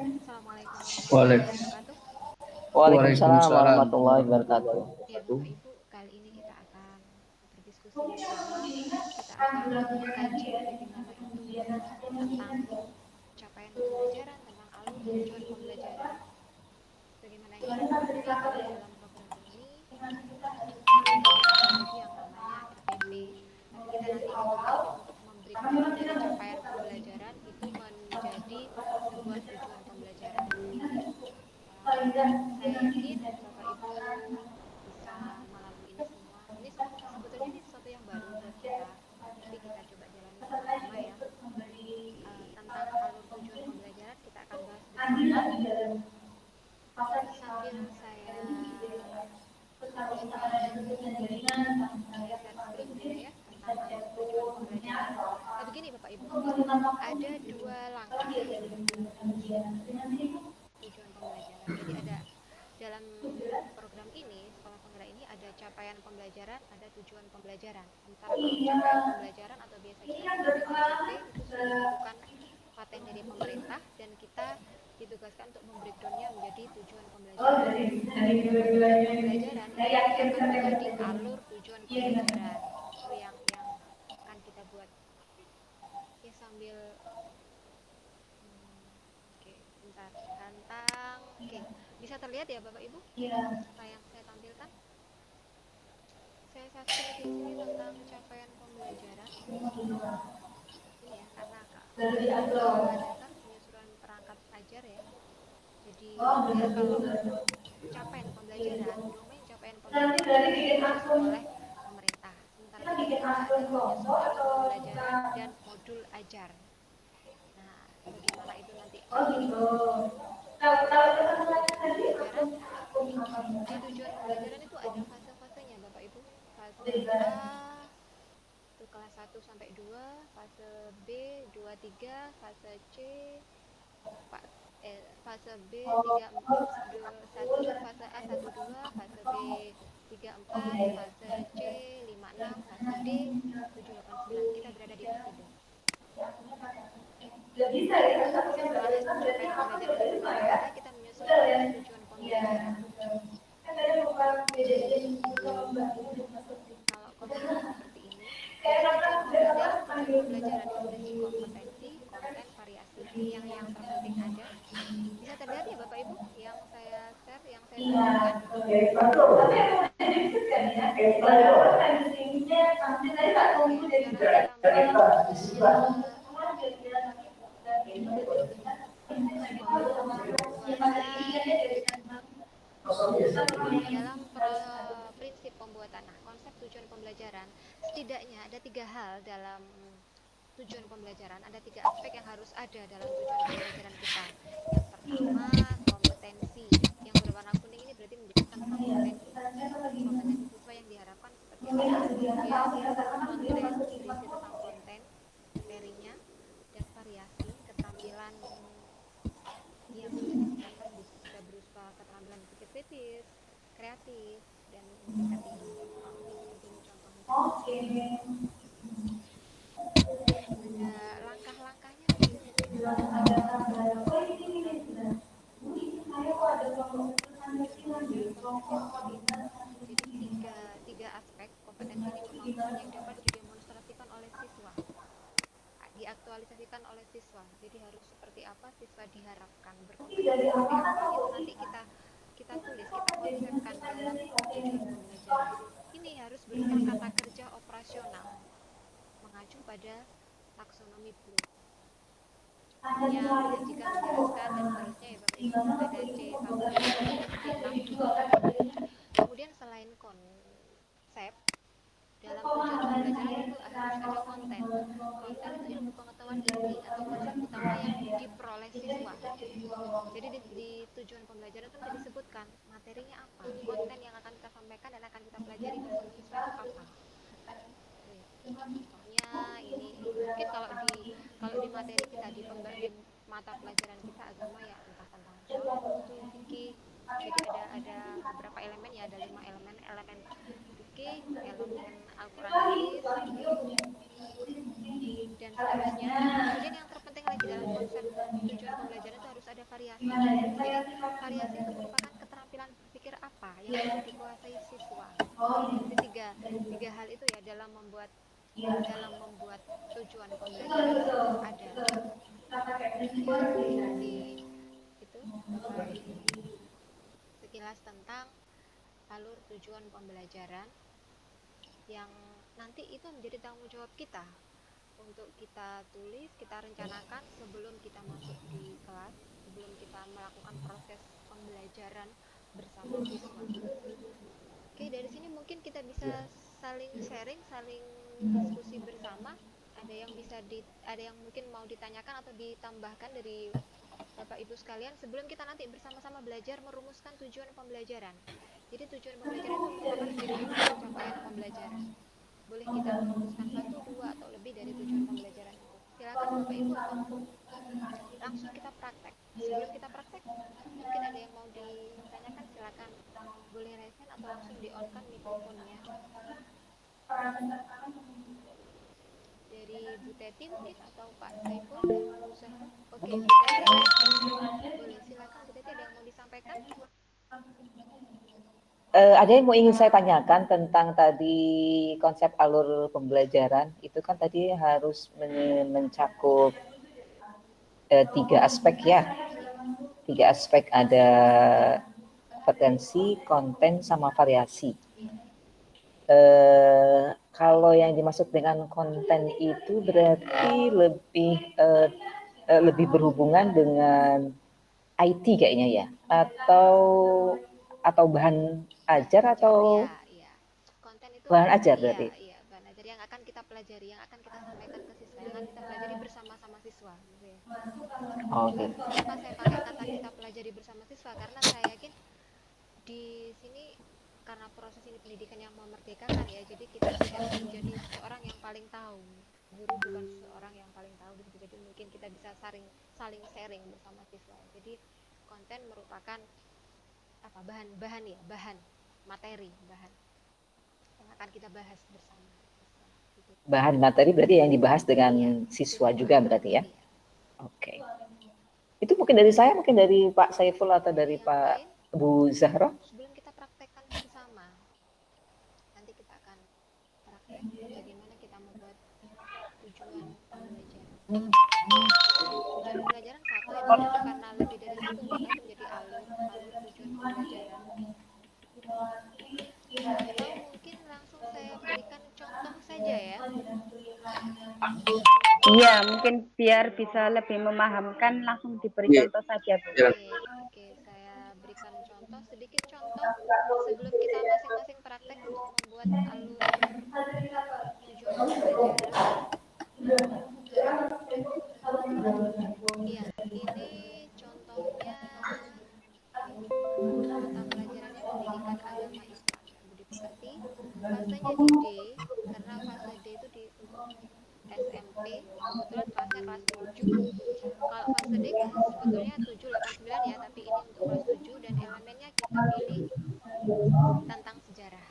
Assalamualaikum warahmatullahi Waalaikumsalam wabarakatuh. Waalaikumsalam warahmatullahi wabarakatuh. Ya, Bapak Ibu, kali ini kita akan berdiskusi bersama. Kita akan mengkaji bagaimana itu tentang capaian pembelajaran, tentang alur tujuan pembelajaran. Sebagaimana yang kita ketahui, kalau dalam program ini tidak ada lagi yang namanya RPP, tapi kita nanti dituntut untuk membreakdown dari capaian pembelajaran itu menjadi sebuah tujuan pembelajaran. Saya yakin Bapak Ibu bisa melalui ini semua. Sebetulnya ini sesuatu yang baru buat kita, tapi kita coba jalani sama-sama ya. Tentang alur tujuan pembelajaran kita akan bahas bersama. Sambil saya coba share screen dulu ya tentang alur tujuan pembelajaran. Begini Bapak Ibu, ada dua langkah dalam tujuan pembelajaran. Jadi ada dalam program ini, sekolah penggerak ini ada capaian pembelajaran, ada tujuan pembelajaran. Sementara kalau capaian pembelajaran atau biasa kita sebut dengan CP itu sudah ditentukan paten dari pemerintah dan kita ditugaskan untuk membreakdownnya menjadi tujuan pembelajaran. Sedangkan tujuan pembelajaran itu nanti akan menjadi alur tujuan pembelajaran. Itu yang akan kita buat. Ya sambil oke, bentar. Tantang. Oke, bisa terlihat ya Bapak Ibu? Apa yang saya tampilkan? Saya share di sini tentang capaian pembelajaran. Ini ya, karena skala dasar penyusunan perangkat ajar ya. Jadi dia kalau capaian pembelajaran, domain capaian pembelajaran itu nanti disusun oleh pemerintah. Sementara tugas kita adalah menyusun alur pembelajaran dan modul ajar. Nah, bagaimana itu nanti dalam tujuan pembelajaran? Di tujuan pembelajaran itu ada fase-fasenya Bapak Ibu. Fase A itu kelas 1 sampai 2, fase B 2 3, fase C fase B 3 1, fase A 1 2, fase B 3 4, fase C 5 6, fase D 7 8 9. Kita berada di fase D. Setelah capaian pembelajaran itu terbang, saatnya kita menyusun alur tujuan pembelajaran. Kalau kondisi seperti ini, jadi dalam tujuan pembelajaran itu berisi kompetensi, konten, variasi. Ini yang terpenting ada. Bisa terlihat ya Bapak Ibu yang saya share, yang saya tampilkan? Oke, sekarang kita masuk ke pembuatan dalam prinsip pembuatan. Nah, konsep tujuan pembelajaran setidaknya ada 3 hal dalam tujuan pembelajaran. Ada 3 aspek yang harus ada dalam tujuan pembelajaran kita. Yang pertama, kompetensi. Yang berwarna kuning ini berarti menjelaskan tentang kompetensi. Kompetensi siswa yang diharapkan seperti apa. Kemudian konten berisi tentang konten, materinya, dan variasi, keterampilan yang sudah ditingkatkan bisa berupa keterampilan berpikir kritis, kreatif, dan tingkat tinggi. Seperti ini contohnya. Ada langkah-langkahnya mungkin Bapak Ibu bisa terlihat tentang tujuan pembelajaran. Konsepnya seperti ini. Jadi tiga aspek kompetensi ini kemampuan yang dapat didemonstrasikan oleh siswa, diaktualisasikan oleh siswa. Jadi harus seperti apa siswa diharapkan berkompetensi seperti apa, itu nanti kita tulis, kita konsepkan dalam tujuan pembelajaran. Ini harus berupa kata kerja operasional mengacu pada taksonomi Bloom yang menyajikan, menjelaskan, dan seterusnya ya Bapak Ibu. Ada C1, C2, C6. Kemudian selain konsep, dalam tujuan pembelajaran itu harus ada konten. Konten itu ilmu pengetahuan inti atau konsep utama yang diperoleh siswa. Jadi di tujuan pembelajaran itu nanti disebutkan materinya apa, konten yang akan kita sampaikan dan akan kita pelajari bersama siswa itu apa. Contohnya ini mungkin kalau di materi kita di mata pelajaran kita agama ya, entah tentang syarah, usul, fikih. Jadi ada beberapa elemen ya, ada 5 elemen fikih, elemen Al-Quran hadis, dan seterusnya. Kemudian yang terpenting lagi dalam konsep tujuan pembelajaran itu harus ada variasi. Jadi variasi itu merupakan keterampilan berpikir apa yang bisa dikuasai siswa. Jadi tiga hal itu ya dalam membuat tujuan pembelajaran itu ada. Ya, seperti itu Bapak Ibu. Sekilas tentang alur tujuan pembelajaran yang nanti itu menjadi tanggung jawab kita untuk kita tulis, kita rencanakan sebelum kita masuk di kelas, sebelum kita melakukan proses pembelajaran bersama siswa. Oke, dari sini mungkin kita bisa saling sharing, saling diskusi bersama. Ada yang mungkin mau ditanyakan atau ditambahkan dari Bapak Ibu sekalian sebelum kita nanti bersama-sama belajar merumuskan tujuan pembelajaran. Jadi tujuan pembelajaran itu merupakan definisi capaian pembelajaran. Boleh kita merumuskan 1, 2, atau lebih dari tujuan pembelajaran itu. Silakan Bapak Ibu untuk langsung kita praktek. Sebelum kita praktek, mungkin ada yang mau ditanyakan, silakan. Boleh raise hand atau langsung di-on-kan mikrofonnya. Dari Bu Teti mungkin, atau Pak Saiful dan Bu Zahra. Oke, Bu Teti raise hand. Boleh, silakan Bu Teti, ada yang mau disampaikan? Ada yang mau ingin saya tanyakan tentang tadi konsep alur pembelajaran itu kan tadi harus mencakup 3 aspek ya. 3 aspek, ada potensi, konten, sama variasi. Kalau yang dimaksud dengan konten itu berarti lebih berhubungan dengan IT kayaknya ya, atau bahan ajar atau iya. Konten itu bahan ajar berarti. Iya, bahan ajar yang akan kita pelajari, yang akan kita sampaikan ke siswa, yang akan kita pelajari bersama-sama siswa gitu ya. Oke. Kenapa saya pakai kata kita pelajari bersama siswa? Karena saya yakin di sini karena proses ini pendidikan yang memerdekakan ya, jadi kita tidak menjadi seorang yang paling tahu. Guru bukan seorang yang paling tahu gitu. Jadi mungkin kita bisa saling sharing bersama siswa. Jadi konten merupakan apa? Bahan materi yang akan kita bahas bersama. Gitu. Bahan materi berarti yang dibahas dengan siswa juga berarti ya. Iya. Oke. Itu mungkin dari saya, mungkin dari Pak Saiful atau dari yang Pak lain, Bu Zahra. sebelum kita praktekkan bersama, nanti kita akan praktek bagaimana kita membuat tujuan pembelajaran. Tujuan pembelajaran satu ya Bapak Ibu, karena lebih dari satu maka itu menjadi alur tujuan pembelajaran. Atau mungkin langsung saya berikan contoh saja ya. Iya, mungkin biar bisa lebih memahamkan, langsung diberi contoh saja Bu. Oke, saya berikan sedikit contoh sebelum kita masing-masing praktek untuk membuat alur tujuan pembelajaran. Iya, ini contohnya mata pelajarannya pendidikan agama Islam ya, Budi Pekerti. Fasenya di D, karena fase D itu untuk SMP, kebetulan kelasnya kelas 7. Kalau fase D sebetulnya 7, 8, 9 ya, tapi ini untuk kelas 7 dan elemennya kita pilih tentang sejarah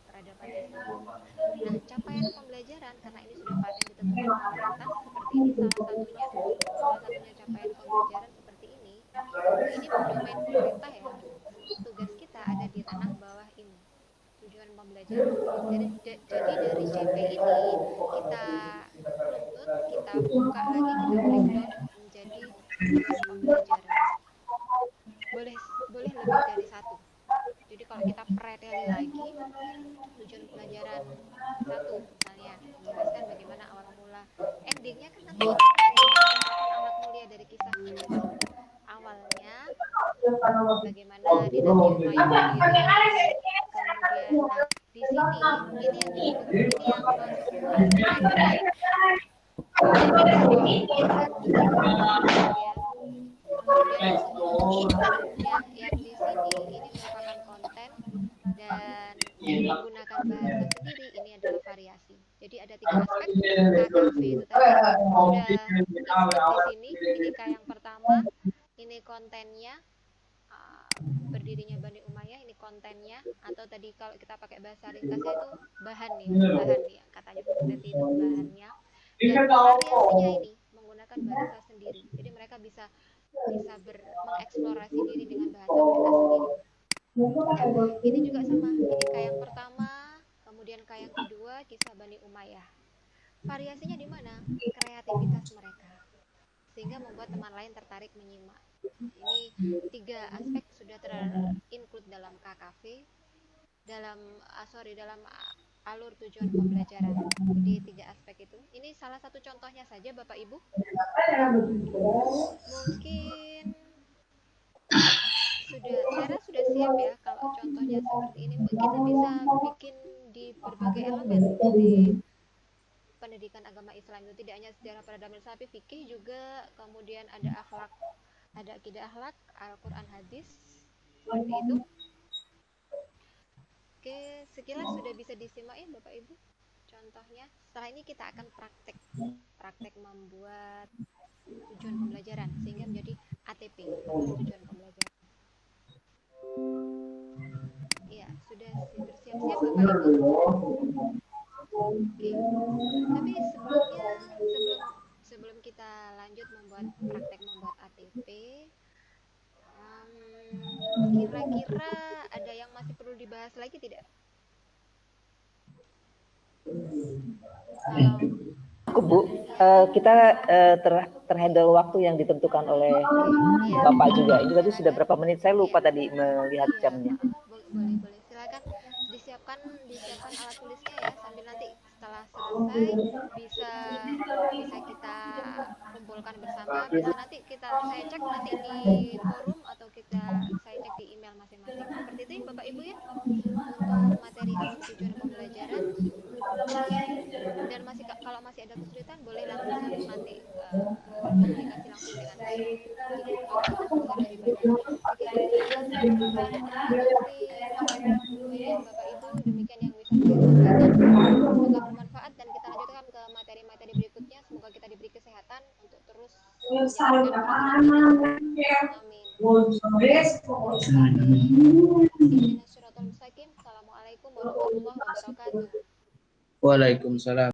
peradaban Islam. Nah, capaian pembelajaran karena ini sudah paten ditentukan pemerintah seperti ini, salah satunya capaian pembelajaran seperti ini domain pemerintah ya. Tugas kita ada di ranah bawah ini, tujuan pembelajaran. Jadi dari JP ini kita runtut, kita buka lagi, kita breakdown menjadi tujuan pembelajaran. Boleh lebih dari satu. Jadi kalau kita preteli lagi, tujuan pelajaran 1 misalnya menjelaskan bagaimana awal mula, endingnya kan nanti ini merupakan alat mulia dari kisah Nabi. Awalnya bagaimana di Nabi Umayyah berdiri, kemudian di sini ini yang Budi Pekerti, ini yang kelas 9 ya, kemudian yang di sini ini merupakan konten dan menggunakan bahasa sendiri, ini adalah variasi. Jadi ada 3 aspek. KKV itu tadi sudah insert di sini, di IK yang pertama ini kontennya, berdirinya Bani Umayyah, ini kontennya, atau tadi kalau kita pakai bahasa ringkasnya itu bahan ya, katanya Bu Teti itu bahannya. Dan variasinya ini menggunakan bahasa sendiri. Jadi mereka bisa bisa mengeksplorasi diri dengan bahasa mereka sendiri. Nah, ini juga sama. Ini K yang pertama, kemudian K yang kedua, kisah Bani Umayyah. Variasinya di mana? Kreativitas mereka, sehingga membuat teman lain tertarik menyimak. Ini 3 aspek sudah terinclude dalam KKV, dalam alur tujuan pembelajaran. Jadi 3 aspek itu. Ini salah satu contohnya saja Bapak Ibu. Mungkin Sarah sudah siap ya kalau contohnya seperti ini. Kita bisa bikin di berbagai elemen dari pendidikan agama Islam itu, tidak hanya sejarah pada damai sapi, fikih juga, kemudian ada akhlak, ada akidah akhlak, Al-Quran, hadis, seperti itu. Oke, sekilas sudah bisa disimak ya Bapak Ibu contohnya. Setelah ini kita akan praktek membuat tujuan pembelajaran sehingga menjadi ATP, alur tujuan pembelajaran. Iya, sudah bersiap-siap Bapak Ibu. Oke. Tapi sebelum kita lanjut praktek membuat ATP, kira-kira ada yang masih perlu dibahas lagi tidak? Aku Bu, kita terhandle waktu yang ditentukan oleh Bapak juga. Ini tadi sudah berapa menit? Saya lupa tadi melihat jamnya. Boleh. Silakan disiapkan alat tulisnya ya, sambil nanti setelah selesai bisa kita kumpulkan bersama. Bisa nanti saya cek nanti di forum atau saya cek di email masing-masing. Seperti itu ya Bapak Ibu ya, untuk materi alur tujuan pembelajaran. Dan kalau masih ada kesulitan boleh langsung nanti berkomunikasi langsung dengan saya di grup WhatsApp atau dari bagian lain. Oke. Baik, terima kasih Bu dan Bapak Ibu, demikian yang bisa saya sampaikan. Semoga bermanfaat dan kita lanjutkan ke materi-materi berikutnya. Semoga kita diberi kesehatan untuk terus menjalankan peraturan ini. Amin. Assalamualaikum warahmatullahi wabarakatuh. Waalaikumsalam.